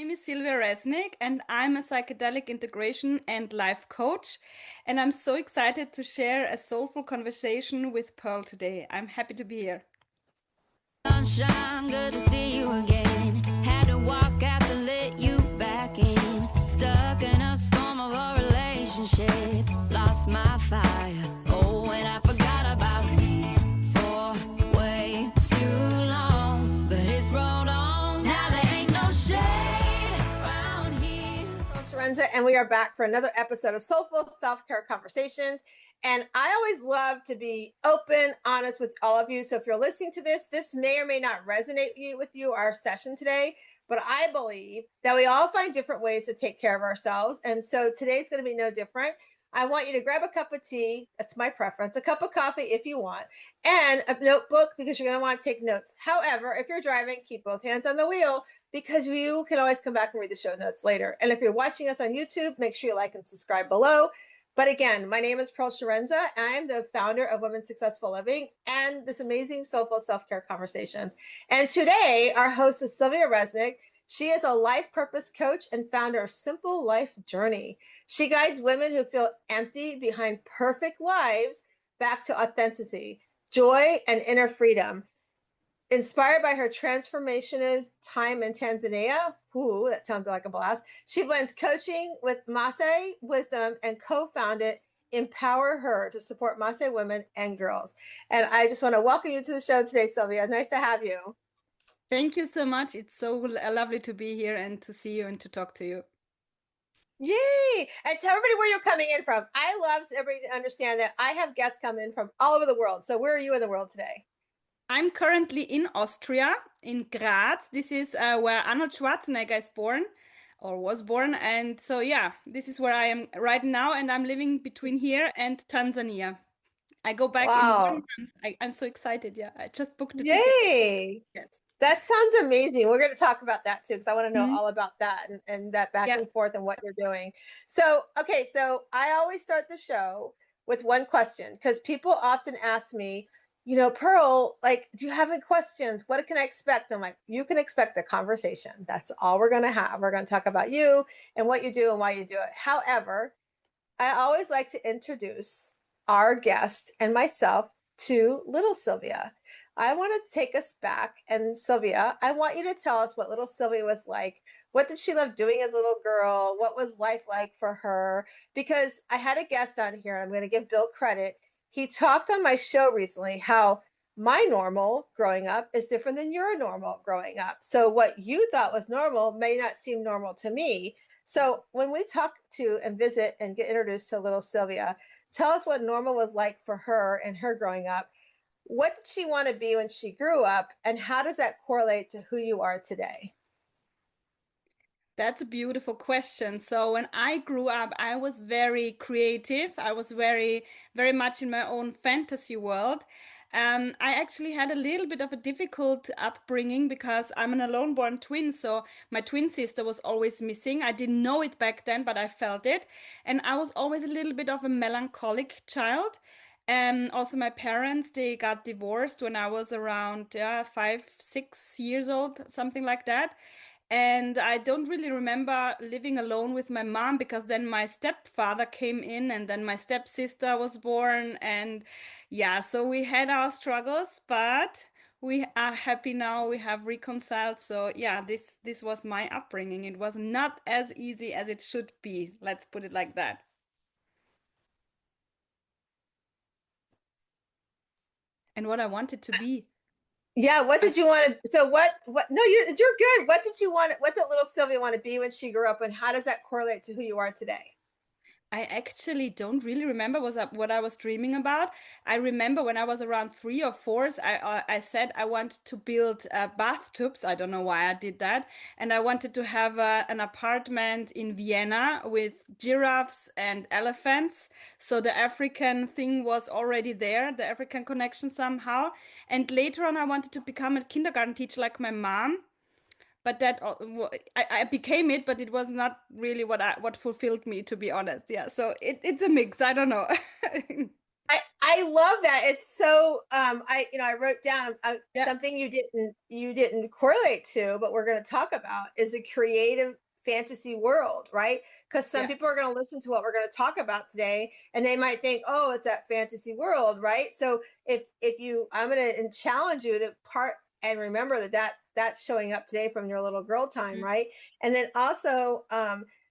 name is Silvia Resnik, and I'm a psychedelic integration and life coach. And I'm so excited to share a soulful conversation with Pearl today. I'm happy to be here. Sunshine, good to see you again. Had to walk out to let you back in. Stuck in a storm of a relationship. Lost my fire. Oh, and I forgot about me for way too long. But it's rolled on. Now there ain't no shade around here. Lorenza, and we are back for another episode of Soulful Self-Care Conversations. And I always love to be open, honest with all of you. So if you're listening to this may or may not resonate with you, our session today. But I believe that we all find different ways to take care of ourselves. And so today's going to be no different. I want you to grab a cup of tea. That's my preference. A cup of coffee if you want, and a notebook because you're going to want to take notes. However, if you're driving, keep both hands on the wheel because you can always come back and read the show notes later. And if you're watching us on YouTube, make sure you like and subscribe below. But again, my name is Pearl Sharenza. I am the founder of Women's Successful Living and this amazing Soulful Self-Care Conversations. And today, our host is Silvia Resnik. She is a life purpose coach and founder of Simple Life Journey. She guides women who feel empty behind perfect lives back to authenticity, joy, and inner freedom. Inspired by her transformative time in Tanzania, ooh, that sounds like a blast. She blends coaching with Maasai wisdom and co-founded Empower Her to support Maasai women and girls. And I just want to welcome you to the show today, Silvia. Nice to have you. Thank you so much. It's so lovely to be here and to see you and to talk to you. Yay! And tell everybody where you're coming in from. I love everybody to understand that I have guests come in from all over the world. So where are you in the world today? I'm currently in Austria, in Graz. This is where Arnold Schwarzenegger is born or was born. And so, yeah, this is where I am right now. And I'm living between here and Tanzania. I go back in Wow. 1 month. I'm so excited. Yeah, I just booked the ticket. Yay! Yes. That sounds amazing. We're going to talk about that too, because I want to know Mhm. all about that and that back Yeah. and forth and what you're doing. So, okay, so I always start the show with one question because people often ask me, Pearl, like, do you have any questions? What can I expect? I'm like, you can expect a conversation. That's all we're going to have. We're going to talk about you and what you do and why you do it. However, I always like to introduce our guest and myself to little Silvia. I want to take us back. And Silvia, I want you to tell us what little Silvia was like. What did she love doing as a little girl? What was life like for her? Because I had a guest on here, and I'm going to give Bill credit. He talked on my show recently how my normal growing up is different than your normal growing up. So what you thought was normal may not seem normal to me. So when we talk to and visit and get introduced to little Silvia, tell us what normal was like for her and her growing up. What did she want to be when she grew up? And how does that correlate to who you are today? That's a beautiful question. So when I grew up, I was very creative. I was very much in my own fantasy world. I actually had a little bit of a difficult upbringing because I'm an alone-born twin. So my twin sister was always missing. I didn't know it back then, but I felt it. And I was always a little bit of a melancholic child. Also, my parents, they got divorced when I was around 5, 6 years old, something like that. And I don't really remember living alone with my mom because then my stepfather came in and then my stepsister was born. And yeah, so we had our struggles, but we are happy now. We have reconciled. So yeah, this was my upbringing. It was not as easy as it should be. Let's put it like that. And what I wanted to be. Yeah, what did you want to? So what? No, you're good. What did you want? What did little Sylvia want to be when she grew up, and how does that correlate to who you are today? I actually don't really remember what I was dreaming about. I remember when I was around 3 or 4, I said I want to build bathtubs. I don't know why I did that, and I wanted to have an apartment in Vienna with giraffes and elephants. So the African thing was already there, the African connection somehow. And later on, I wanted to become a kindergarten teacher like my mom, but I became it, but it was not really what fulfilled me, to be honest. Yeah, so it's a mix. I don't know. I love that. It's so I wrote down Yeah, something you didn't correlate to, but we're going to talk about is a creative fantasy world, right? Because some yeah, people are going to listen to what we're going to talk about today, and they might think, oh, it's that fantasy world, right? So if you, I'm going to challenge you to part and remember that's showing up today from your little girl time, mm, right? And then also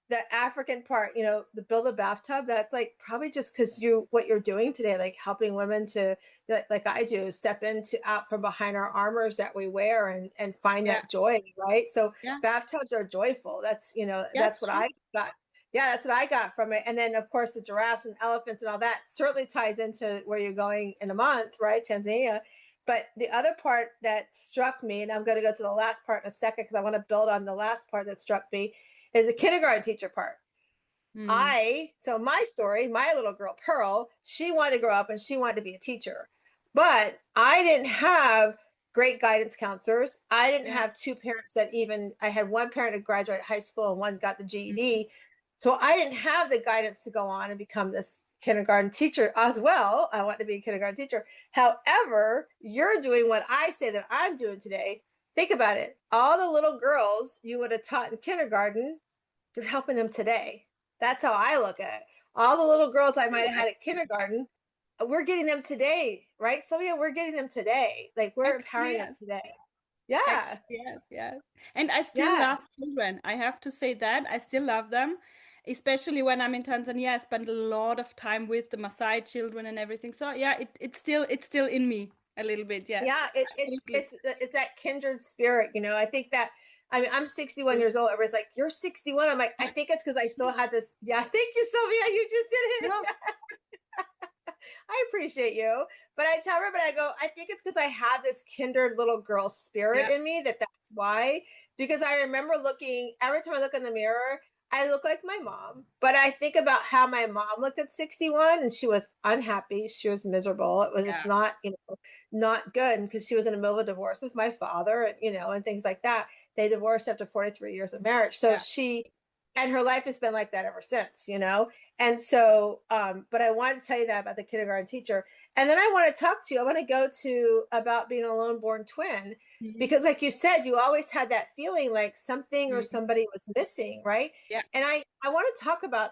the African part, the build a bathtub, that's like probably just because what you're doing today, like helping women to, like I do, step into out from behind our armors that we wear and find yeah, that joy, right? So yeah, bathtubs are joyful. That's, yeah, that's what true. I got. Yeah, that's what I got from it. And then of course the giraffes and elephants and all that certainly ties into where you're going in a month, right? Tanzania. But the other part that struck me, and I'm going to go to the last part in a second because I want to build on the last part that struck me, is a kindergarten teacher part. Mm, So my story, my little girl, Pearl, she wanted to grow up and she wanted to be a teacher. But I didn't have great guidance counselors. I didn't yeah, have two parents that even, I had one parent who graduated high school and one got the mhm, GED. So I didn't have the guidance to go on and become this kindergarten teacher as well. I want to be a kindergarten teacher. However, you're doing what I say that I'm doing today. Think about it. All the little girls you would have taught in kindergarten, you're helping them today. That's how I look at it. All the little girls I might true, have had at kindergarten, we're getting them today, right, Sylvia? We're getting them today. Like we're actually, empowering them yes. today. Yeah, Actually, yes, yes. And I still yeah, love children. I have to say that. I still love them. Especially when I'm in Tanzania, I spend a lot of time with the Maasai children and everything. So yeah, it's still in me a little bit. Yeah, yeah. absolutely. It's that kindred spirit. I think that. I mean, I'm 61 True. years old. Everybody's like, "You're 61." I'm like, I think it's because I still had this. Yeah, thank you, Sylvia. You just did it. No, I appreciate you. But I tell her, but I go, I think it's because I have this kindred little girl spirit yeah, in me that's why. Because I remember looking, every time I look in the mirror, I look like my mom. But I think about how my mom looked at 61 and she was unhappy. She was miserable. It was just yeah, not, not good because she was in the middle of a divorce with my father and, and things like that. They divorced after 43 years of marriage. So yeah. and her life has been like that ever since. And so, but I wanted to tell you that about the kindergarten teacher. And then I want to talk to you. I want to go to about being a lone born twin, Mhm, because like you said, you always had that feeling like something or mhm. somebody was missing, right? Yeah. And I want to talk about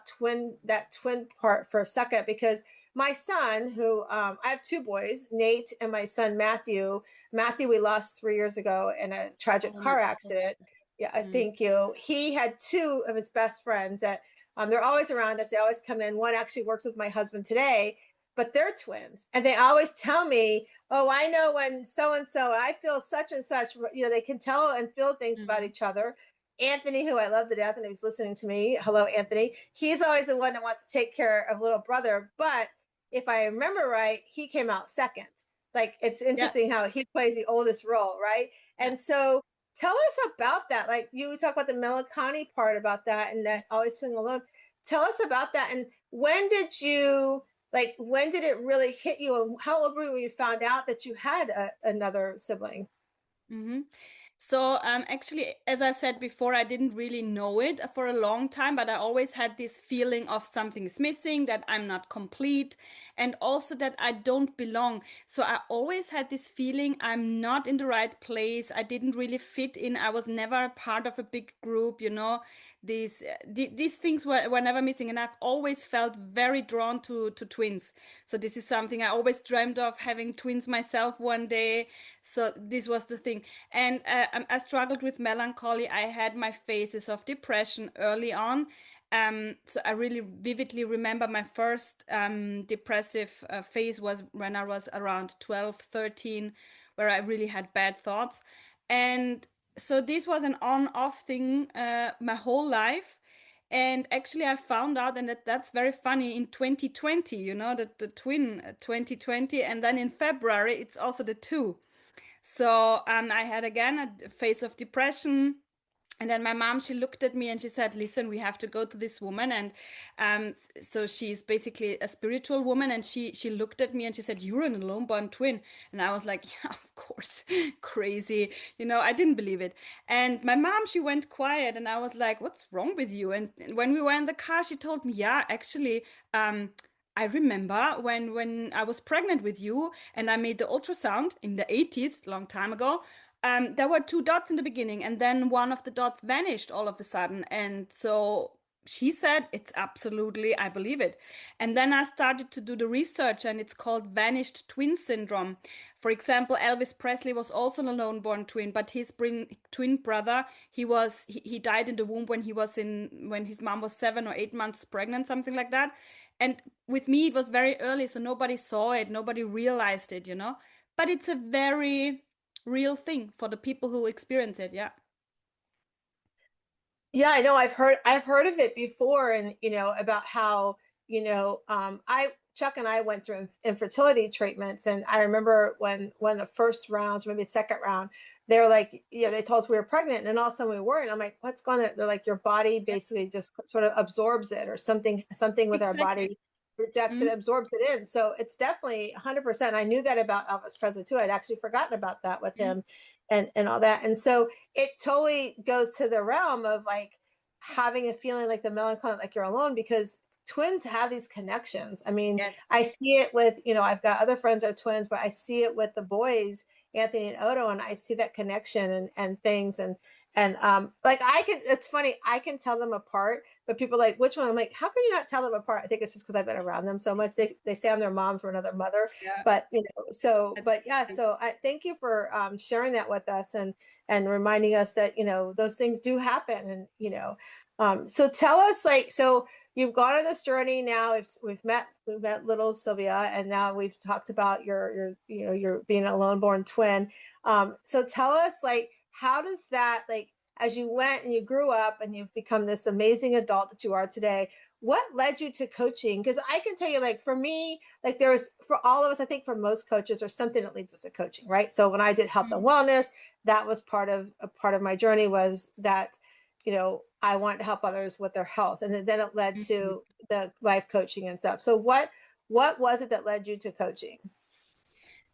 that twin part for a second, because my son, who I have two boys, Nate and my son Matthew. Matthew, we lost 3 years ago in a tragic Oh my car God. accident. Yeah, I Mm, thank you. He had two of his best friends that they're always around us. They always come in. One actually works with my husband today, but they're twins. And they always tell me, oh, I know when so and so, I feel such and such. They can tell and feel things about mhm. each other. Anthony, who I love to death, and he's listening to me. Hello, Anthony. He's always the one that wants to take care of little brother. But if I remember right, he came out second. Like it's Yeah, interesting how he plays the oldest role, right? yeah. And so tell us about that. Like you talk about the melancholy part about that and that always feeling alone. Tell us about that. And when did it really hit you? And how old were you when you found out that you had another sibling? Hmm. So, actually, as I said before, I didn't really know it for a long time, but I always had this feeling of something is missing, that I'm not complete, and also that I don't belong. So I always had this feeling I'm not in the right place. I didn't really fit in. I was never a part of a big group, these things were never missing, and I've always felt very drawn to twins. So this is something I always dreamed of, having twins myself one day. So this was the thing. And I struggled with melancholy. I had my phases of depression early on. So I really vividly remember my first depressive phase was when I was around 12, 13, where I really had bad thoughts. And so this was an on-off thing my whole life. And actually, I found out, and that's very funny, in 2020, that the twin 2020, and then in February, it's also the two. So I had again a phase of depression. And then my mom, she looked at me and she said, "Listen, we have to go to this woman." And so she's basically a spiritual woman. And she looked at me and she said, "You're an alone born twin." And I was like, "Yeah, of course, crazy." I didn't believe it. And my mom, she went quiet, and I was like, "What's wrong with you?" And when we were in the car, she told me, "Yeah, actually, um, I remember when I was pregnant with you and I made the ultrasound in the 80s, long time ago. There were two dots in the beginning, and then one of the dots vanished all of a sudden. And so she said, it's absolutely, I believe it. And then I started to do the research, and it's called vanished twin syndrome. For example, Elvis Presley was also a lone born twin, but his twin brother, he died in the womb when when his mom was 7 or 8 months pregnant, something like that. And with me, it was very early, so nobody saw it, nobody realized it, you know. But it's a very real thing for the people who experience it. Yeah. Yeah, I know. I've heard of it before, and about how I Chuck and I went through infertility treatments, and I remember when one of the first rounds, maybe the second round, they were like, they told us we were pregnant, and then all of a sudden we weren't. I'm like, what's going on? They're like, your body Yeah. basically just sort of absorbs it, or something with our Exactly. body rejects it, Mhm. absorbs it in. So it's definitely 100%. I knew that about Elvis Presley too. I'd actually forgotten about that with Mhm. him, and all that. And so it totally goes to the realm of like having a feeling like the melancholy, like you're alone, because twins have these connections. I mean, Yes. I see it with, I've got other friends that are twins, but I see it with the boys, Anthony and Odo, and I see that connection and things. And like it's funny, I can tell them apart, but people are like, which one? I'm like, how can you not tell them apart? I think it's just because I've been around them so much. They say I'm their mom from another mother, Yeah. but so, That's but yeah, true. so I thank you for sharing that with us, and reminding us that those things do happen. And so tell us, like, so you've gone on this journey now. We've met little Sylvia, and now we've talked about your being a lone born twin. So tell us, like, how does that, like, as you went and you grew up and you've become this amazing adult that you are today, what led you to coaching? Because I can tell you, like, for me, like, for all of us, I think for most coaches, there's something that leads us to coaching, right? So when I did health and Mhm. wellness, that was a part of my journey, was that I wanted to help others with their health. And then it led Mhm. to the life coaching and stuff. So what was it that led you to coaching?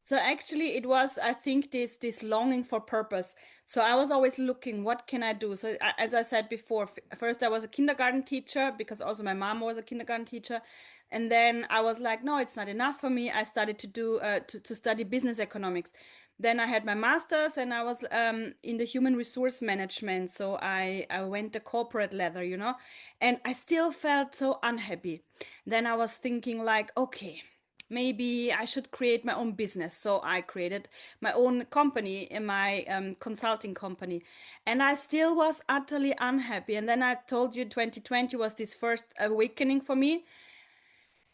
So actually, it was, I think, this longing for purpose. So I was always looking, what can I do? So as I said before, first I was a kindergarten teacher because also my mom was a kindergarten teacher, and then I was like, no, it's not enough for me. I started to do to study business economics. Then I had my master's, and I was in the human resource management. So I went the corporate ladder, you know, and I still felt so unhappy. Then I was thinking like, okay, maybe I should create my own business. So I created my own company in my consulting company. And I still was utterly unhappy. And then I told you 2020 was this first awakening for me.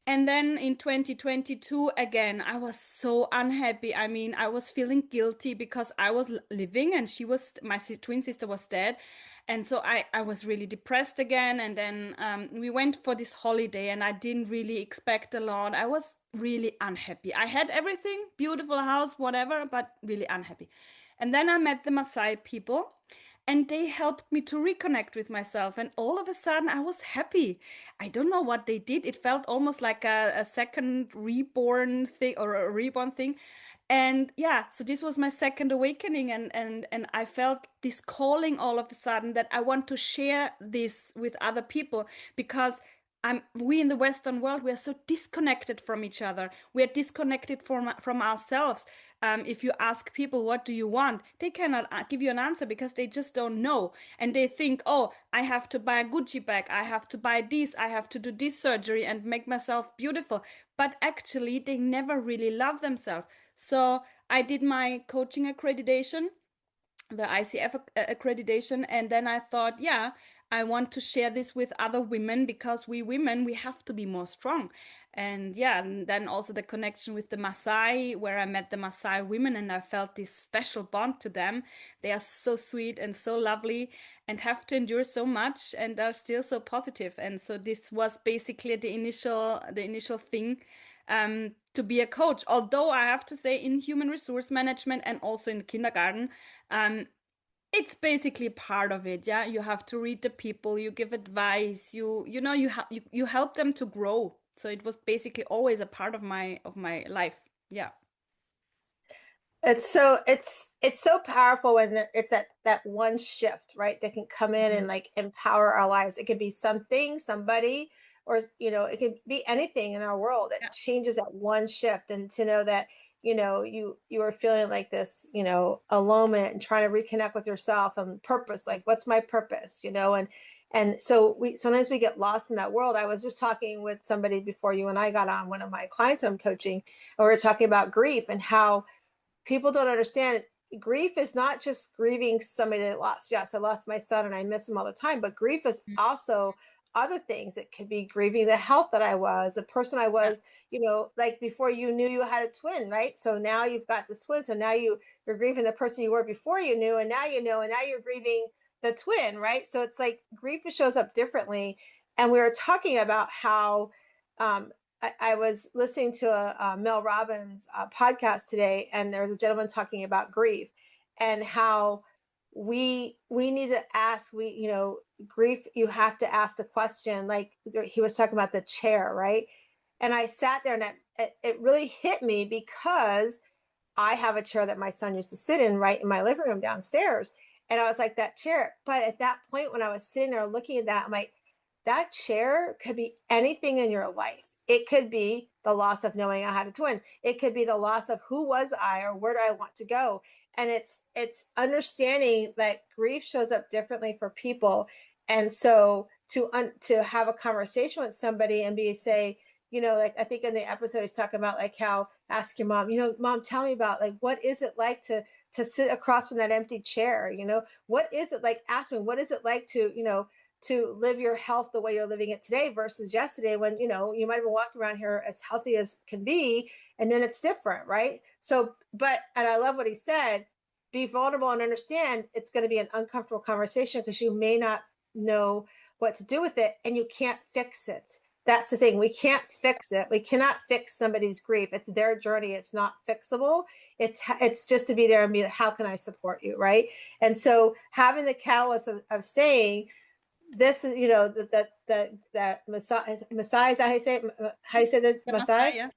And then in 2022, again, I was so unhappy. I mean, I was feeling guilty because I was living and my twin sister was dead. And so I was really depressed again. And then we went for this holiday and I didn't really expect a lot. I was really unhappy. I had everything, beautiful house, whatever, but really unhappy. And then I met the Maasai people and they helped me to reconnect with myself. And all of a sudden, I was happy. I don't know what they did. It felt almost like a second reborn thing or a reborn thing. And yeah, so this was my second awakening, and I felt this calling all of a sudden that I want to share this with other people because we in the Western world, we are so disconnected from each other. We are disconnected from ourselves. If you ask people, what do you want? They cannot give you an answer because they just don't know. And they think, oh, I have to buy a Gucci bag. I have to buy this. I have to do this surgery and make myself beautiful. But actually, they never really love themselves. So I did my coaching accreditation, the ICF accreditation, and then I thought, yeah, I want to share this with other women because we women, we have to be more strong. And yeah, and then also the connection with the Maasai, where I met the Maasai women and I felt this special bond to them. They are so sweet and so lovely and have to endure so much and are still so positive. And so this was basically the initial thing to be a coach. Although I have to say, in human resource management and also in kindergarten, um, it's basically part of it. Yeah, you have to read the people, you give advice, you help them to grow. So it was basically always a part of my life. Yeah. It's so powerful when it's that one shift, right, that can come in and Mhm. like empower our lives. It could be something, somebody, or it could be anything in our world that Yeah. changes at one shift. And to know that you are feeling like this alonement and trying to reconnect with yourself and purpose, like what's my purpose, and so we sometimes we get lost in that world. I was just talking with somebody before you and I got on, one of my clients I'm coaching, and we were talking about grief and how people don't understand grief is not just grieving somebody that lost. Yes, I lost my son and I miss him all the time, but grief is also other things. It could be grieving the health that I was, the person I Yeah. was, like before you knew you had a twin, right? So now you've got this twin. So now you're grieving the person you were before you knew, and now and now you're grieving the twin, right? So it's like grief shows up differently. And we were talking about how um, I was listening to a Mel Robbins podcast today, and there was a gentleman talking about grief and how we need to ask. Grief. You have to ask the question. Like he was talking about the chair, right? And I sat there, and it really hit me because I have a chair that my son used to sit in right in my living room downstairs. And I was like, that chair. But at that point, when I was sitting there looking at that, I'm like, that chair could be anything in your life. It could be the loss of knowing I had a twin. It could be the loss of who was I or where do I want to go. And it's understanding that grief shows up differently for people. And so to have a conversation with somebody and say, like I think in the episode he's talking about like how ask your mom, mom, tell me about like what is it like to sit across from that empty chair? What is it like? Ask me, what is it like to live your health the way you're living it today versus yesterday when you might have been walking around here as healthy as can be, and then it's different, right? So, and I love what he said, be vulnerable and understand it's going to be an uncomfortable conversation because you may not know what to do with it and you can't fix it. That's the thing. We can't fix it. We cannot fix somebody's grief. It's their journey. It's not fixable. It's just to be there and be like, how can I support you, right? And so having the catalyst of saying this is, that Maasai, is that how you say it? How you say the The Maasai? Messiah.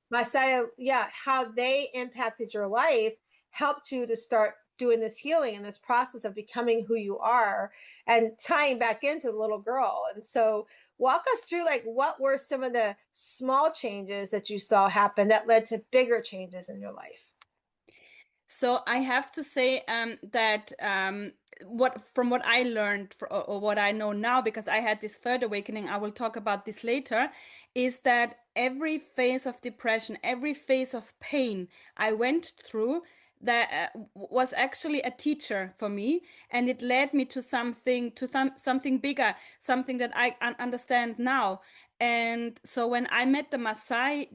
Messiah, yeah, how they impacted your life helped you to start doing this healing and this process of becoming who you are and tying back into the little girl. And so walk us through like what were some of the small changes that you saw happen that led to bigger changes in your life? So I have to say that what I learned or what I know now, because I had this third awakening, I will talk about this later, is that every phase of depression, every phase of pain I went through, that was actually a teacher for me, and it led me to something bigger, something that I understand now. And so when I met the Maasai,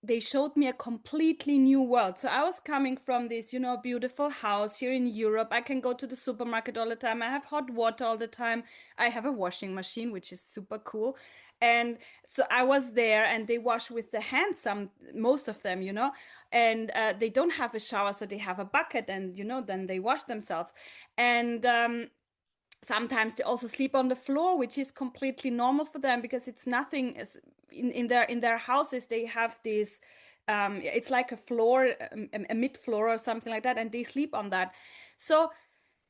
they showed me a completely new world. So I was coming from this, beautiful house here in Europe. I can go to the supermarket all the time. I have hot water all the time. I have a washing machine, which is super cool. And so I was there, and they wash with the hands, most of them, and they don't have a shower, so they have a bucket, and then they wash themselves. And sometimes they also sleep on the floor, which is completely normal for them because it's nothing as in their houses. They have this it's like a floor, a mid floor or something like that, and they sleep on that. So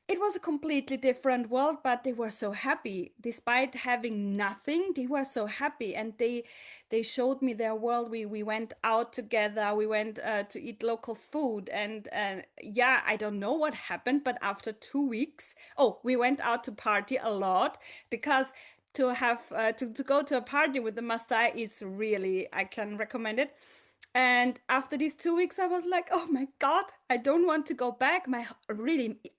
it was a completely different world, but they were so happy despite having nothing. They were so happy, and they showed me their world. We went out together. We went to eat local food, and yeah, I don't know what happened, but after 2 weeks, oh, we went out to party a lot because to have to go to a party with the Maasai is really, I can recommend it. And after these 2 weeks, I was like, oh my God, I don't want to go back.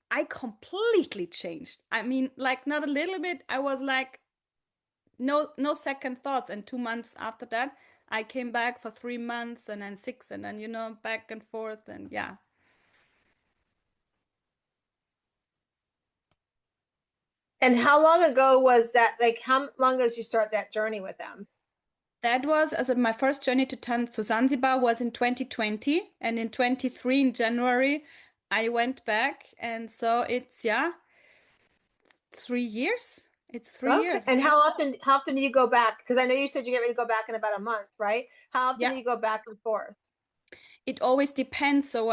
I completely changed. I mean, like not a little bit. I was like, no second thoughts. And 2 months after that, I came back for 3 months and then six, and then, back and forth. And yeah, And how long ago was that? Like, how long ago did you start that journey with them? that was as my first journey to Zanzibar was in 2020. And in 23, in January, I went back. And so it's, yeah, 3 years. It's three Okay. years. And how often do you go back? Because I know you said you get ready to go back in about a month, right? How often Yeah. do you go back and forth? It always depends. So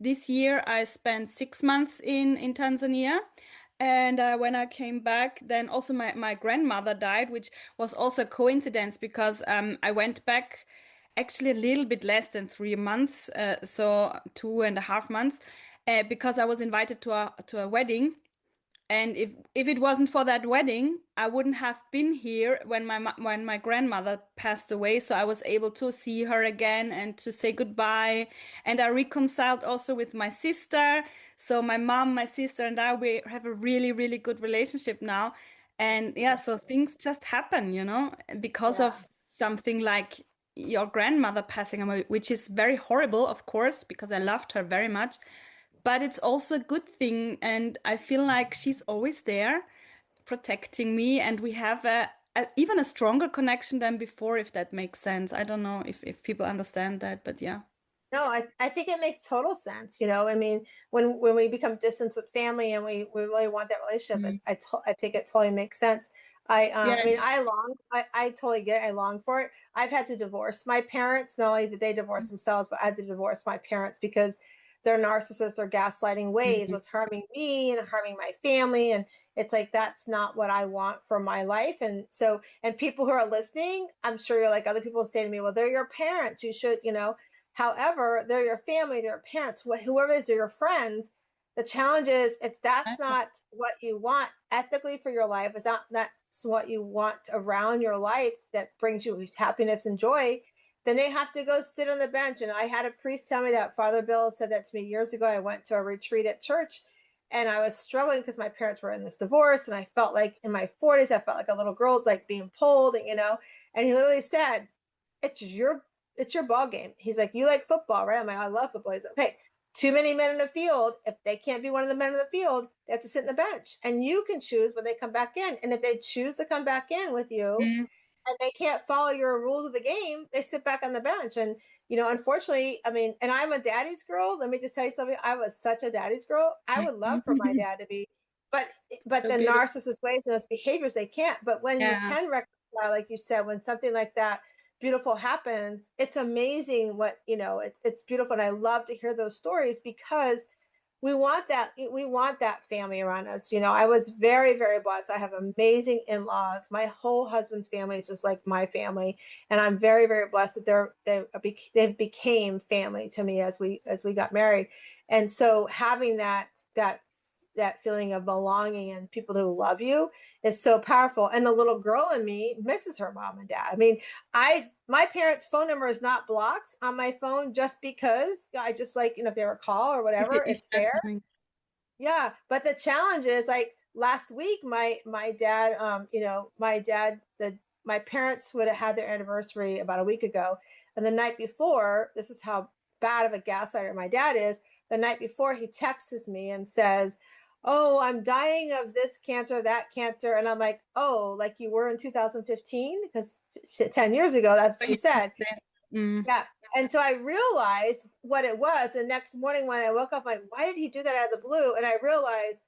this year I spent 6 months in Tanzania. And when I came back, then also my grandmother died, which was also a coincidence because I went back actually a little bit less than 3 months, so 2.5 months, because I was invited to a wedding. And if it wasn't for that wedding, I wouldn't have been here when when my grandmother passed away. So I was able to see her again and to say goodbye. And I reconciled also with my sister. So my mom, my sister, and I, we have a really, really good relationship now. And yeah, so things just happen, because Yeah. of something like your grandmother passing away, which is very horrible, of course, because I loved her very much, but it's also a good thing. And I feel like she's always there protecting me. And we have even a stronger connection than before, if that makes sense. I don't know if people understand that, but yeah. No, I think it makes total sense. I mean, when we become distant with family and we really want that relationship, Mm. I think it totally makes sense. Yeah. I mean, I totally get it. I long for it. I've had to divorce my parents. Not only did they divorce themselves, but I had to divorce my parents because their narcissist or gaslighting ways Mhm. was harming me and harming my family. And it's like, that's not what I want for my life. And so, and people who are listening, I'm sure you're like other people say to me, well, they're your parents. You should, However, they're your family, they're your parents, whoever it is, they're your friends. The challenge is if that's not what you want ethically for your life, is not that's what you want around your life that brings you happiness and joy, then they have to go sit on the bench. And I had a priest tell me that. Father Bill said that to me years ago. I went to a retreat at church and I was struggling because my parents were in this divorce. And I felt like in my 40s, I felt like a little girl, like being pulled, and he literally said, it's your it's your ball game. He's like, you like football, right? I'm like, I love football. He's like, okay, too many men in the field. If they can't be one of the men in the field, they have to sit in the bench. And you can choose when they come back in. And if they choose to come back in with you Mm. and they can't follow your rules of the game, they sit back on the bench. And, unfortunately, I mean, and I'm a daddy's girl. Let me just tell you something. I was such a daddy's girl. I would love for my Mhm. dad to be, but but So the beautiful. narcissist ways and those behaviors, they can't. But when you Yeah. can reconcile, like you said, when something like that beautiful happens, it's amazing what, it's beautiful. And I love to hear those stories because we want that family around us. I was very, very blessed. I have amazing in-laws. My whole husband's family is just like my family, and I'm very, very blessed that they became family to me as we got married. And so having that that feeling of belonging and people who love you is so powerful. And the little girl in me misses her mom and dad. I mean, my parents' phone number is not blocked on my phone just because I just like, if they have a call or whatever, If it's that there. coming. Yeah, but the challenge is like last week, my dad, my parents would have had their anniversary about a week ago, and the night before, this is how bad of a gaslighter my dad is. The night before, he texts me and says, "Oh, I'm dying of this cancer, that cancer," and I'm like, "Oh, like you were in 2015?" Because 10 years ago, that's So what you he said. texted it. Mm. Yeah. And so I realized what it was. The next morning when I woke up, I'm like, why did he do that out of the blue? And I realized,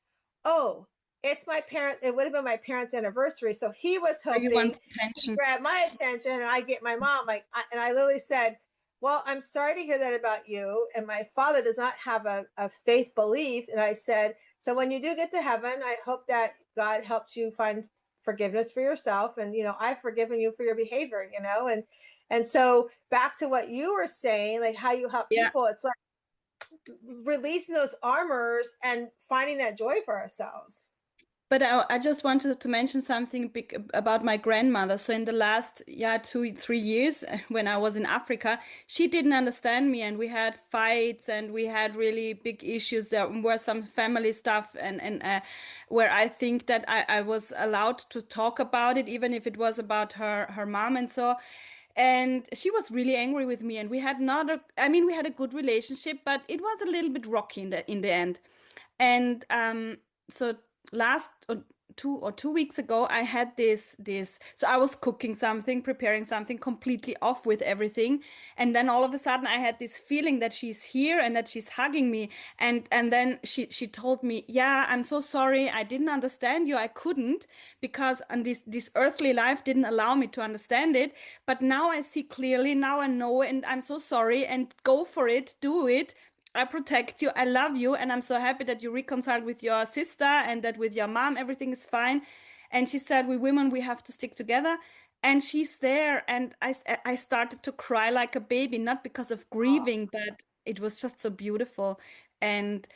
oh, it's my parent. It would have been my parents' anniversary. So he was So you want hoping to attention. grab my attention and I get my mom. And I literally said, well, I'm sorry to hear that about you. And my father does not have a faith belief. And I said, so when you do get to heaven, I hope that God helps you find forgiveness for yourself. And, I've forgiven you for your behavior, and so back to what you were saying, like how you help Yeah. people, it's like releasing those armors and finding that joy for ourselves. But I just wanted to mention something big about my grandmother. So in the last, yeah, 2, 3 years when I was in Africa, she didn't understand me, and we had fights, and we had really big issues. There were some family stuff, and where I think that I was allowed to talk about it, even if it was about her mom and so. And she was really angry with me, and we had not a, I mean, we had a good relationship, but it was a little bit rocky in the end. And so last 2 weeks ago, I had this. So I was cooking something, preparing something completely off with everything, and then all of a sudden I had this feeling that she's here and that she's hugging me, and then she told me, "Yeah, I'm so sorry. I didn't understand you. I couldn't because and this earthly life didn't allow me to understand it. But now I see clearly. Now I know, and I'm so sorry. And go for it. Do it." I protect you, I love you, and I'm so happy that you reconciled with your sister and that with your mom everything is fine. And she said, we women, we have to stick together. And she's there, and I started to cry like a baby, not because of Oh, grieving, but it was just so beautiful. And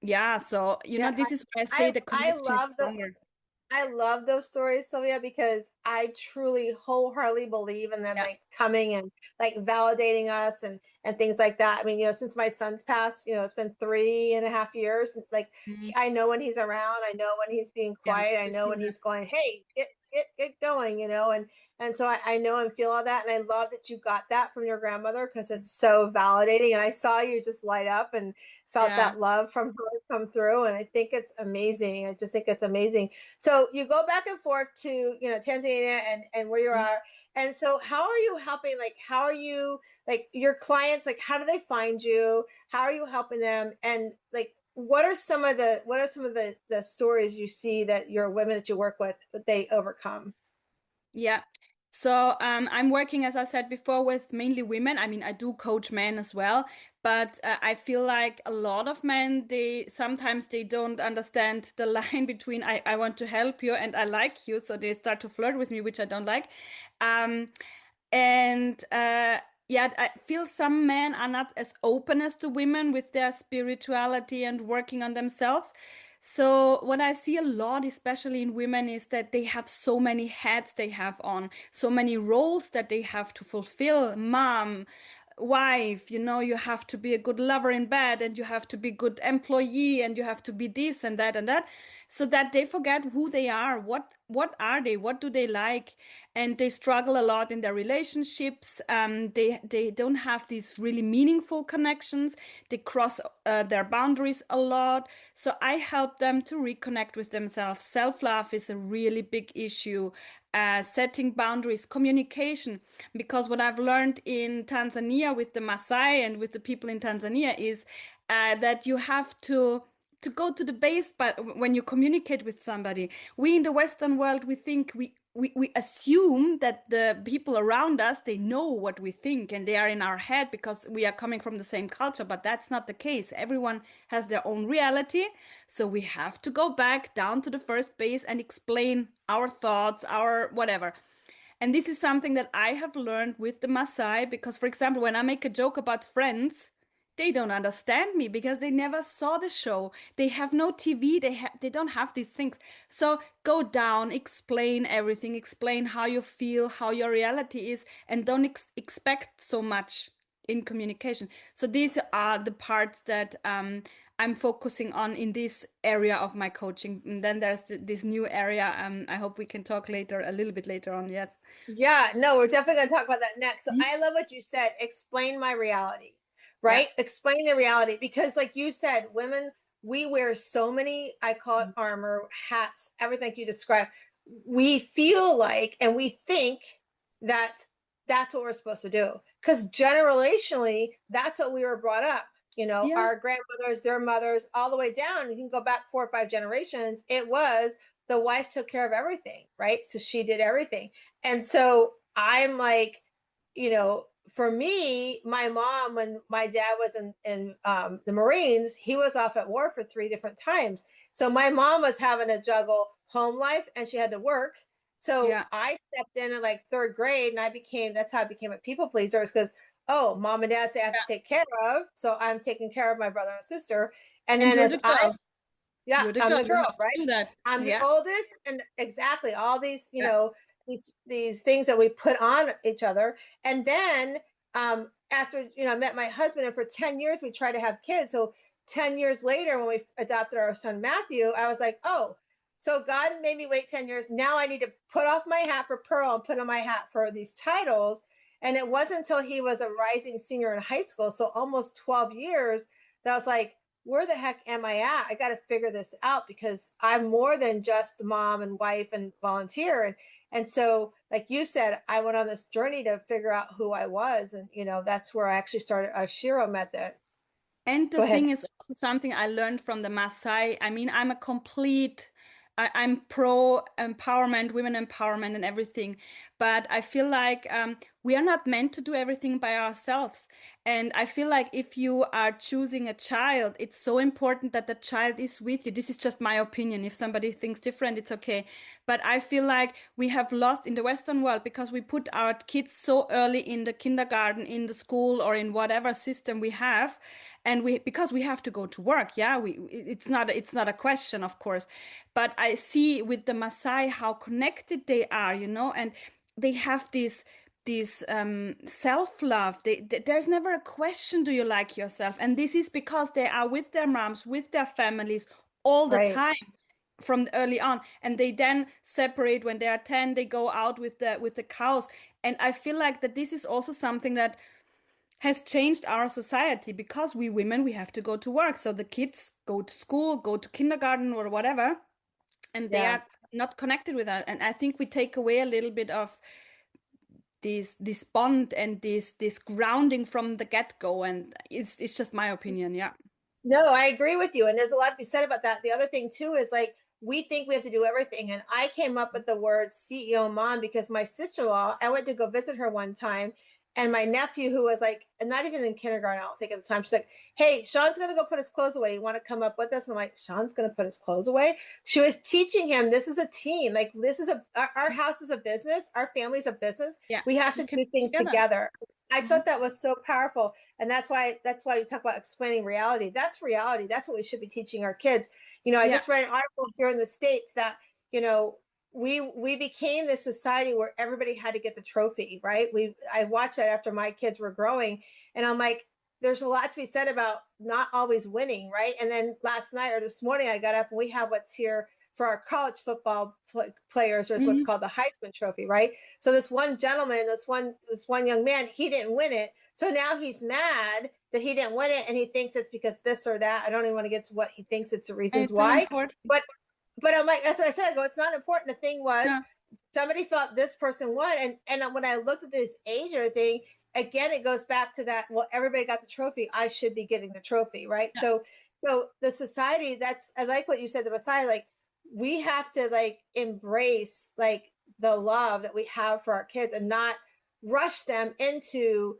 yeah, so yeah, this is why I say I the I connection is love the stronger. I love those stories, Sylvia, because I truly wholeheartedly believe in them, Yeah. like coming and like validating us and things like that. I mean, since my son's passed, it's been 3.5 years. Like Mm. I know when he's around, I know when he's being Yeah, quiet, I I know feel when that. he's going, hey, get going, and so I know and feel all that, and I love that you got that from your grandmother because it's so validating. And I saw you just light up and felt Yeah. that love from her come through, and I think it's amazing. I just think it's amazing. So you go back and forth to, Tanzania and where you Mm. are. And so how are you helping? Like, how are you, like, your clients, like, how do they find you? How are you helping them? And like, what are some of the stories you see that your women that you work with, that they overcome? Yeah. So I'm working, as I said before, with mainly women. I mean, I do coach men as well, but I feel like a lot of men, they sometimes they don't understand the line between I want to help you and I like you, so they start to flirt with me, which I don't like. Um, and yeah, I feel some men are not as open as the women with their spirituality and working on themselves. So what I see a lot, especially in women, is that they have so many hats they have on, so many roles that they have to fulfill. Mom, wife, you have to be a good lover in bed, and you have to be good employee, and you have to be this and that, so that they forget who they are. What are they? What do they like? And they struggle a lot in their relationships. They don't have these really meaningful connections. They cross their boundaries a lot. So I help them to reconnect with themselves. Self-love is a really big issue. Setting boundaries, communication, because what I've learned in Tanzania with the Maasai and with the people in Tanzania is that you have to go to the base. But when you communicate with somebody, we in the Western world, we think we assume that the people around us, they know what we think and they are in our head because we are coming from the same culture, but that's not the case. Everyone has their own reality, so we have to go back down to the first base and explain our thoughts, our whatever. And this is something that I have learned with the Maasai because, for example, when I make a joke about Friends, they don't understand me because they never saw the show. They have no TV. They don't have these things. So go down, explain everything, explain how you feel, how your reality is, and don't expect so much in communication. So these are the parts that I'm focusing on in this area of my coaching. And then there's this new area. I hope we can talk later, a little bit later on. Yes. Yeah, no, we're definitely going to talk about that next. So Mhm. I love what you said. Explain my reality, Yeah. right? Explain the reality because, like you said, women, we wear so many, I call it armor, hats, everything you described. We feel like and we think that that's what we're supposed to do because generationally, that's what we were brought up. Yeah. Our grandmothers, their mothers, all the way down. You can go back 4 or 5 generations. It was the wife took care of everything, right? So she did everything. And so I'm like, for me, my mom, when my dad was in the Marines, he was off at war for 3 different times. So my mom was having to juggle home life and she had to work. So Yeah. I stepped in like third grade and that's how I became a people pleaser, because, oh, mom and dad say I have to take care of. So I'm taking care of my brother and sister. And And then you're as the I girl. yeah, You're the I'm girl. the You girl, have to right? do that. I'm the Yeah. oldest, and exactly all these, Yeah. these things that we put on each other. And then after I met my husband, and for 10 years we tried to have kids. So 10 years later, when we adopted our son Matthew, I was like, oh, so God made me wait 10 years. Now I need to put off my hat for Pearl and put on my hat for these titles. And it wasn't until he was a rising senior in high school, so almost 12 years, that I was like, where the heck am I at? I got to figure this out because I'm more than just the mom and wife and volunteer. And so, like you said, I went on this journey to figure out who I was. And, that's where I actually started a Shiro method. And the Go ahead. thing is also something I learned from the Maasai. I mean, I'm a complete I'm pro empowerment, women empowerment, and everything. But I feel like we are not meant to do everything by ourselves. And I feel like if you are choosing a child, it's so important that the child is with you. This is just my opinion. If somebody thinks different, it's okay. But I feel like we have lost in the Western world because we put our kids so early in the kindergarten, in the school, or in whatever system we have, and we because we have to go to work. Yeah, it's not a question, of course, but I see with the Maasai how connected they are, and they have this self-love. There's never a question, do you like yourself? And this is because they are with their moms, with their families all the Right. time from early on, and they then separate when they are 10. They go out with the cows, and I feel like that this is also something that has changed our society because we women, we have to go to work, so the kids go to school, go to kindergarten or whatever, and they Yeah. are not connected with that. And I think we take away a little bit of this bond and this grounding from the get-go, and it's just my opinion. Yeah. No, I agree with you. And there's a lot to be said about that. The other thing too is like we think we have to do everything. And I came up with the word CEO mom because my sister-in-law, I went to go visit her one time, and my nephew, who was like not even in kindergarten, I don't think at the time, she's like, "Hey, Sean's gonna go put his clothes away. You want to come up with us?" And I'm like, "Sean's gonna put his clothes away." She was teaching him this is a team. Like this is our house is a business, our family's a business. Yeah, We have you to can do things together. together. I Mhm. thought that was so powerful. And that's why you talk about explaining reality. That's reality. That's what we should be teaching our kids. I Yeah. just read an article here in the States that, you know, we became this society where everybody had to get the trophy, right? I watched that after my kids were growing, and I'm like, there's a lot to be said about not always winning, right? And then last night or this morning I got up and we have what's here for our college football players. There's what's Mhm. called the Heisman Trophy, right? So this one gentleman, this one young man, he didn't win it. So now he's mad that he didn't win it, and he thinks it's because this or that. I don't even want to get to what he thinks it's the And reasons it's not why. important. But I'm like, that's what I said. I go, it's not important. The thing was, Yeah. somebody felt this person won, and when I looked at this age or thing, again, it goes back to that. Well, everybody got the trophy. I should be getting the trophy, right? Yeah. So the society. That's I like what you said. The Messiah, like we have to like embrace like the love that we have for our kids and not rush them into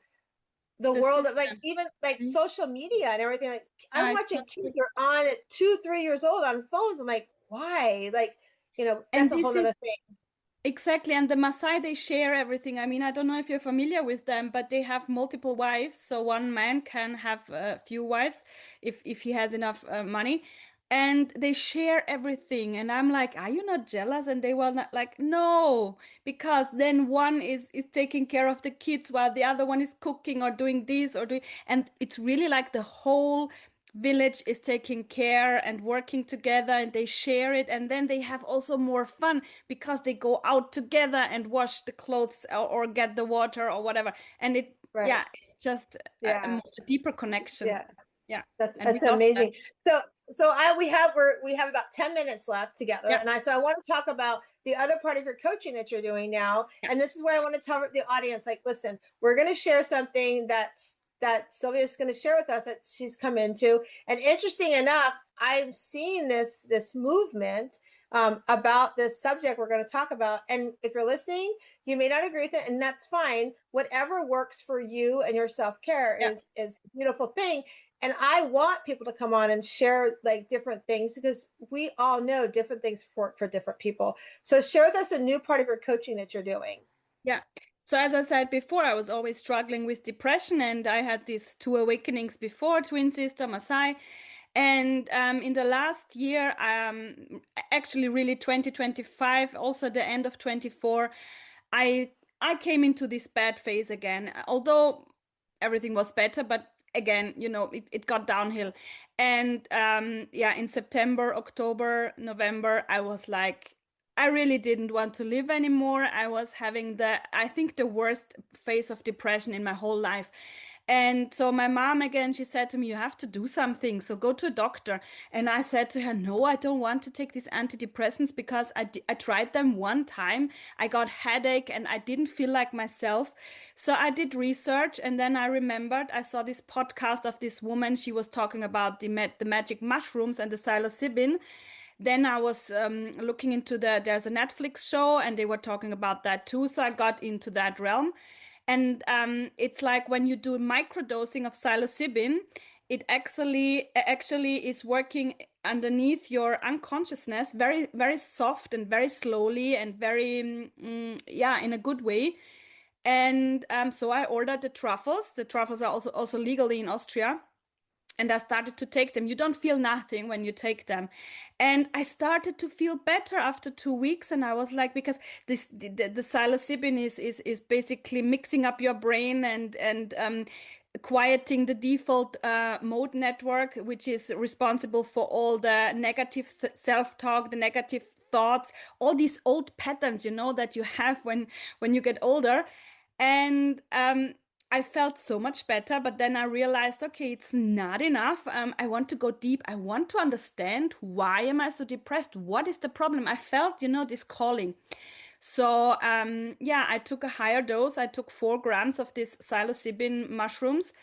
the The world of like system. even like Mhm. social media and everything. Like I'm It's watching not kids good. are on at 2, 3 years old on phones. I'm like, why? Like, And that's a this whole is nother thing. exactly, and the Maasai, they share everything. I mean, I don't know if you're familiar with them, but they have multiple wives. So one man can have a few wives if he has enough money, and they share everything. And I'm like, are you not jealous? And they were not like, no, because then one is taking care of the kids while the other one is cooking or doing this or doing, and it's really like the whole village is taking care and working together, and they share it, and then they have also more fun because they go out together and wash the clothes or get the water or whatever, and Right. yeah, it's just Yeah. a deeper connection. Yeah. Yeah, That's and we that's lost that. amazing. So I we have about 10 minutes left together. Yeah, And I want to talk about the other part of your coaching that you're doing now. yeah, And this is where I want to tell the audience, like, listen, we're going to share something that Sylvia's going to share with us that she's come into. And interesting enough, I'm seeing this movement about this subject we're going to talk about. And if you're listening, you may not agree with it, and that's fine. Whatever works for you and your self-care yeah, is a beautiful thing. And I want people to come on and share like different things because we all know different things for different people. So share with us a new part of your coaching that you're doing. yeah. So as I said before, I was always struggling with depression, and I had these two awakenings before, twin sister, Maasai. And in the last year, actually really 2025, also the end of 24, I I came into this bad phase again. Although everything was better, but again, it got downhill. And yeah, in September, October, November, I was like, I really didn't want to live anymore. I was having I think, the worst phase of depression in my whole life. And so my mom, again, she said to me, you have to do something. So go to a doctor. And I said to her, no, I don't want to take these antidepressants because I tried them one time. I got headache and I didn't feel like myself. So I did research, and then I remembered I saw this podcast of this woman. She was talking about the magic mushrooms and the psilocybin Then I was looking into there's a Netflix show and they were talking about that too. So I got into that realm. And it's like when you do microdosing of psilocybin, it actually is working underneath your unconsciousness, very, very soft and very slowly and very, yeah, in a good way. And so I ordered the truffles. The truffles are also legally in Austria, and I started to take them. You don't feel nothing when you take them. And I started to feel better after 2 weeks. And I was like, because the psilocybin is basically mixing up your brain and quieting the default mode network, which is responsible for all the negative self-talk, the negative thoughts, all these old patterns, that you have when you get older. And I felt so much better, but then I realized, okay, it's not enough. I want to go deep. I want to understand, why am I so depressed? What is the problem? I felt, this calling. So yeah, I took a higher dose. I took 4 grams of this psilocybin mushrooms,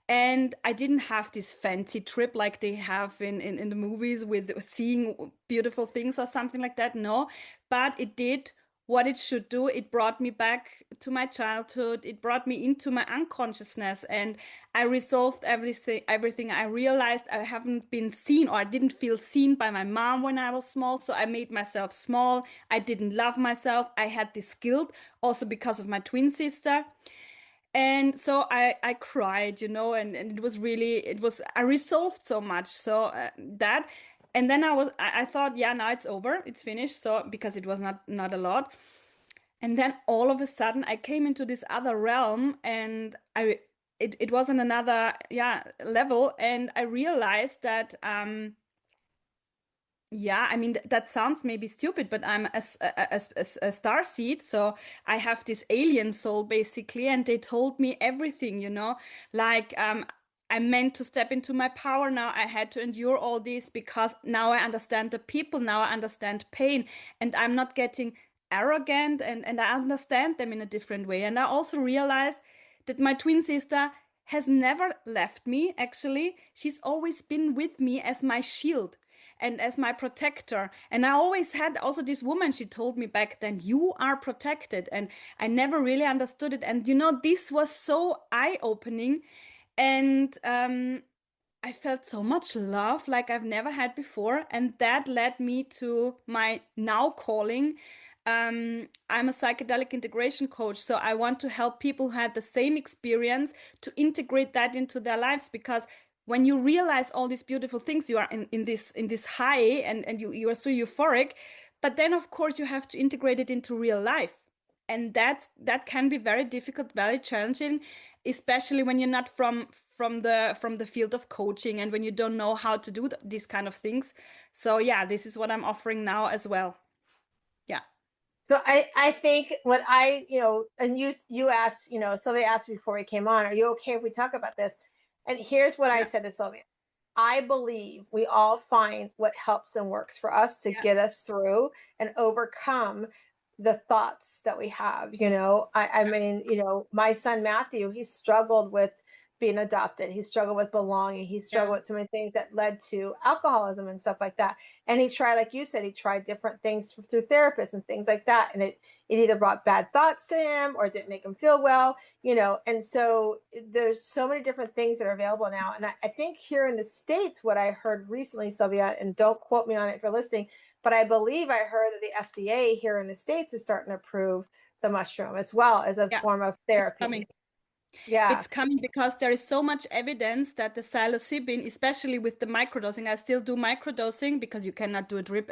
and I didn't have this fancy trip like they have in the movies with seeing beautiful things or something like that. No, but it did what it should do. It brought me back to my childhood. It brought me into my unconsciousness, and I resolved everything. I realized I haven't been seen, or I didn't feel seen by my mom when I was small. So I made myself small. I didn't love myself. I had this guilt also because of my twin sister. And so I cried, and it was really, I resolved so much. So that, and then I thought, yeah, now it's over, it's finished. So because it was not a lot. And then all of a sudden I came into this other realm, and it was on another, yeah, level. And I realized that, yeah, I mean, that sounds maybe stupid, but I'm a star seed, so I have this alien soul basically, and they told me everything, like I'm meant to step into my power now. I had to endure all this because now I understand the people, now I understand pain, and I'm not getting arrogant, and I understand them in a different way. And I also realized that my twin sister has never left me, actually. She's always been with me as my shield and as my protector. And I always had also this woman, she told me back then, you are protected. And I never really understood it. And this was so eye-opening. And I felt so much love like I've never had before. And that led me to my now calling. I'm a psychedelic integration coach, so I want to help people who had the same experience to integrate that into their lives, because when you realize all these beautiful things, you are in this high, and you are so euphoric, but then of course you have to integrate it into real life. And that can be very difficult, very challenging, especially when you're not from the field of coaching, and when you don't know how to do these kind of things. So yeah, this is what I'm offering now as well. Yeah. So I think what and you asked, Sylvia asked before we came on, are you okay if we talk about this? And here's what I Yeah. said to Sylvia. I believe we all find what helps and works for us to Yeah. get us through and overcome the thoughts that we have. I mean, my son Matthew, he struggled with being adopted. He struggled with belonging. He Yeah. struggled with so many things that led to alcoholism and stuff like that. And he tried, like you said, he tried different things through therapists and things like that. And it either brought bad thoughts to him or it didn't make him feel well, And so there's so many different things that are available now. And I think here in the States, what I heard recently, Sylvia, and don't quote me on it if you're listening, but I believe I heard that the FDA here in the States is starting to approve the mushroom as well as a Yeah. form of It's therapy. coming. Yeah. It's coming because there is so much evidence that the psilocybin, especially with the microdosing, I still do microdosing because you cannot do a trip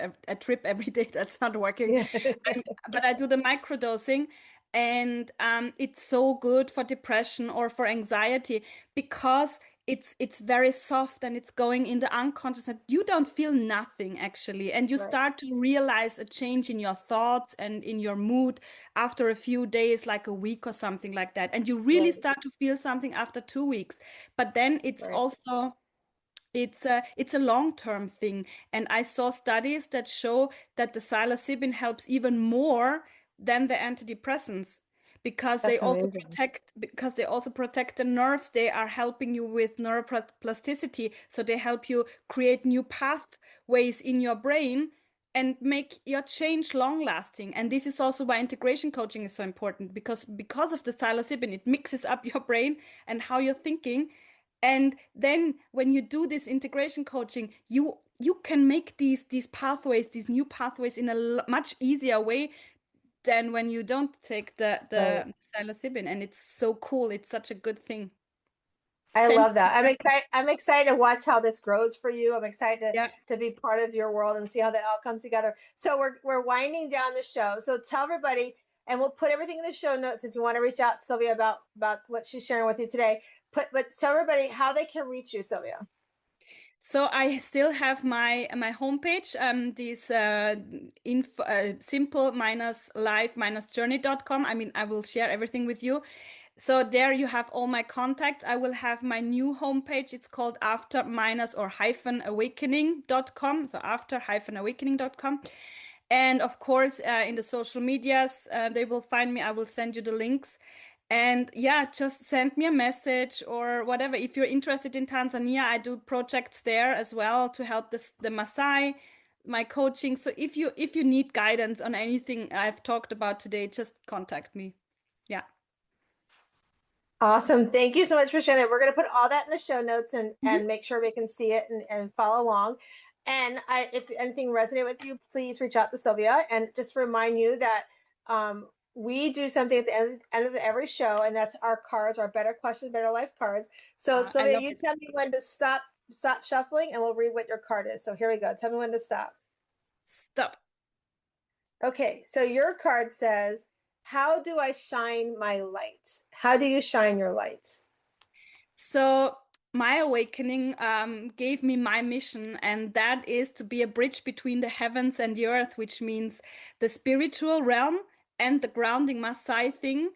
every day. That's not working. Yeah. But I do the microdosing, and it's so good for depression or for anxiety, because it's very soft and it's going in the unconscious, and you don't feel nothing actually, and you Right. start to realize a change in your thoughts and in your mood after a few days, like a week or something like that, and you really Right. start to feel something after 2 weeks. But then Right. it's a long-term thing. And I saw studies that show that the psilocybin helps even more than the antidepressants, That's amazing. because they also protect the nerves. They are helping you with neuroplasticity, so they help you create new pathways in your brain, and make your change long lasting. And this is also why integration coaching is so important, because of the psilocybin, it mixes up your brain and how you're thinking. And then when you do this integration coaching, you can make these pathways, these new pathways, in a much easier way than when you don't take the Right. psilocybin. And it's so cool. It's such a good thing. I Send love that. I'm excited to watch how this grows for you. I'm excited Yeah. to be part of your world and see how that all comes together. So we're winding down the show. So tell everybody, and we'll put everything in the show notes if you want to reach out to Silvia about what she's sharing with you today. But tell everybody how they can reach you, Silvia. So I still have my homepage, this info, simple-life-journey.com. I mean, I will share everything with you. So there you have all my contacts. I will have my new homepage. It's called after minus or hyphen awakening.com. So after hyphen awakening.com. And of course, in the social medias, they will find me. I will send you the links. And yeah, just send me a message or whatever. If you're interested in Tanzania, I do projects there as well to help the Maasai, my coaching. So if you need guidance on anything I've talked about today, just contact me. Yeah. Awesome. Thank you so much for sharing that. We're going to put all that in the show notes and Mhm. make sure we can see it and follow along. And if anything resonated with you, please reach out to Silvia. And just remind you that we do something at the end of every show, and that's our cards, our Better Question, Better Life cards. So I Silvia, love you it. tell me when to stop shuffling, and we'll read what your card is. So here we go. Tell me when to stop. Stop. Okay, so your card says, how do I shine my light? How do you shine your light? So my awakening gave me my mission, and that is to be a bridge between the heavens and the earth, which means the spiritual realm and the grounding Maasai thing.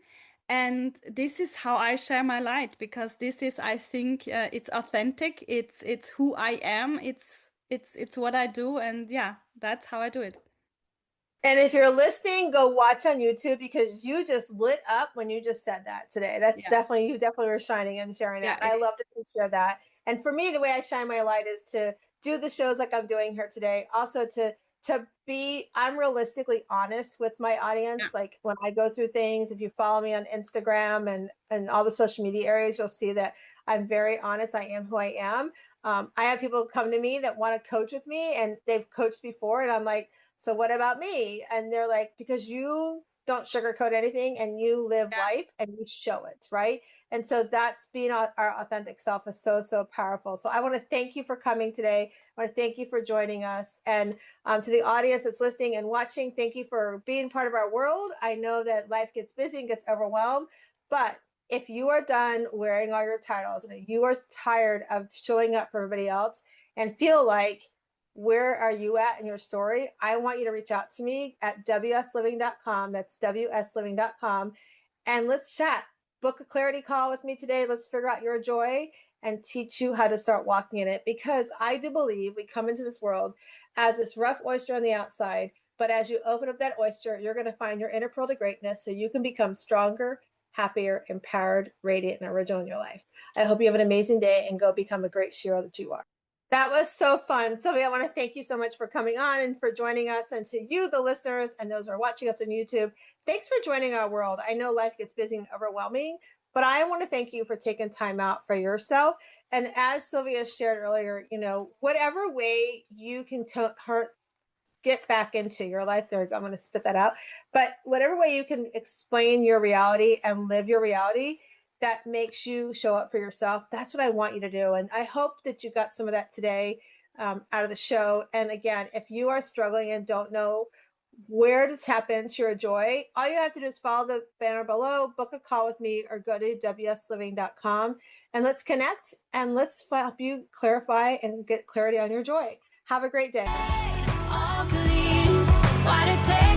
And this is how I share my light, because this is, I think, it's authentic. It's who I am. It's what I do, and yeah, that's how I do it. And if you're listening, go watch on YouTube, because you just lit up when you just said that today. That's Yeah, definitely, you definitely were shining and sharing yeah, that. And I love to share that. And for me, the way I shine my light is to do the shows like I'm doing here today. Also I'm realistically honest with my audience. yeah, Like when I go through things, if you follow me on Instagram and all the social media areas, you'll see that I'm very honest. I am who I am. I have people come to me that want to coach with me, and they've coached before, and I'm like, so what about me? And they're like, because you don't sugarcoat anything and you live yeah. life and you show it, right? And so that's being our authentic self is so, so powerful. So I want to thank you for coming today. I want to thank you for joining us. And to the audience that's listening and watching, thank you for being part of our world. I know that life gets busy and gets overwhelmed, but if you are done wearing all your titles and you are tired of showing up for everybody else and feel like, where are you at in your story? I want you to reach out to me at wsliving.com. That's wsliving.com. And let's chat. Book a clarity call with me today. Let's figure out your joy and teach you how to start walking in it. Because I do believe we come into this world as this rough oyster on the outside. But as you open up that oyster, you're going to find your inner pearl to greatness, so you can become stronger, happier, empowered, radiant, and original in your life. I hope you have an amazing day and go become a great Shiro that you are. That was so fun. Sylvia, I want to thank you so much for coming on and for joining us. And to you, the listeners, and those who are watching us on YouTube, thanks for joining our world. I know life gets busy and overwhelming, but I want to thank you for taking time out for yourself. And as Sylvia shared earlier, whatever way you can get back into your life, there, I'm going to spit that out. But whatever way you can explain your reality and live your reality, that makes you show up for yourself. That's what I want you to do. And I hope that you got some of that today out of the show. And again, if you are struggling and don't know where to tap into your joy, all you have to do is follow the banner below, book a call with me, or go to wsliving.com, and let's connect and let's help you clarify and get clarity on your joy. Have a great day. All clean. Why'd it take